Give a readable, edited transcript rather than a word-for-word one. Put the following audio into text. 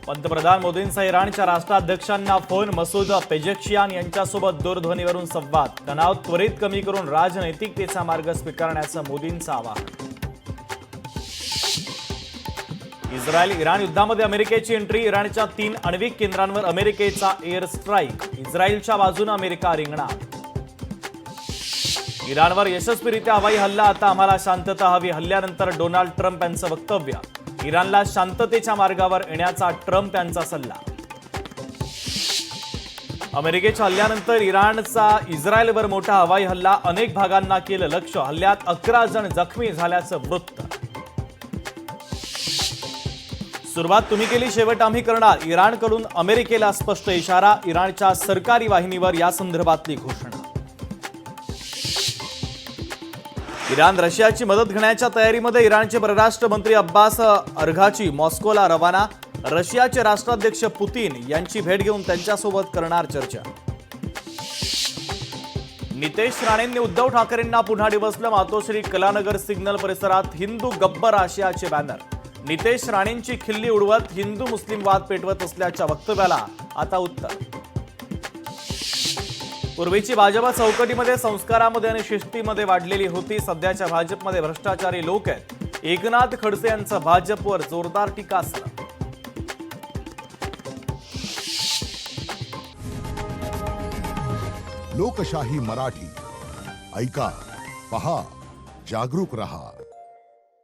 पंतप्रधान मोदींचा इराणच्या राष्ट्राध्यक्षांना फोन. मसूद पेजेशियान यांच्यासोबत दूरध्वनीवरून संवाद. तणाव त्वरित कमी करून राजनैतिकतेचा मार्ग स्वीकारण्याचं मोदींचं आवाहन. इस्रायल इराण युद्धामध्ये अमेरिकेची एंट्री. इराणच्या 3 आण्विक केंद्रांवर अमेरिकेचा एअर स्ट्राईक. इस्रायलच्या बाजूने अमेरिका रिंगणात. इराणवर यशस्वीरित्या हवाई हल्ला. आता आम्हाला शांतता हवी. हल्ल्यानंतर डोनाल्ड ट्रम्प यांचं वक्तव्य. इराणला शांततेच्या मार्गावर येण्याचा ट्रम्प यांचा सल्ला. अमेरिकेच्या हल्ल्यानंतर इराणचा इस्रायलवर मोठा हवाई हल्ला. अनेक भागांना केलं लक्ष्य. हल्ल्यात 11 जण जखमी झाल्याचं वृत्त. सुरुवात तुम्ही केली, शेवट आम्ही करणार. इराणकडून अमेरिकेला स्पष्ट इशारा. इराणच्या सरकारी वाहिनीवर या संदर्भातली घोषणा. इराण रशियाची मदत घेण्याच्या तयारीमध्ये. इराणचे परराष्ट्र मंत्री अब्बास अरघाची मॉस्कोला रवाना. रशियाचे राष्ट्राध्यक्ष पुतीन यांची भेट घेऊन त्यांच्यासोबत करणार चर्चा. नितेश राणेंनी उद्धव ठाकरेंना पुन्हा डिवचलं. मातोश्री कलानगर सिग्नल परिसरात हिंदू गब्बर आशियाचे बॅनर. नितेश राणेंची खिल्ली उडवत हिंदू मुस्लिम वाद पेटवत असल्याच्या वक्तव्याला आता उत्तर. पूर्वीची भाजप चौकटीमध्ये, संस्कारामध्ये आणि शिस्तीमध्ये वाढलेली होती. सध्याच्या भाजपमध्ये भ्रष्टाचारी लोक आहेत. एकनाथ खडसे यांचं भाजपवर जोरदार टीकास्त्र. लोकशाही मराठी ऐका, पहा, जागरूक रहा.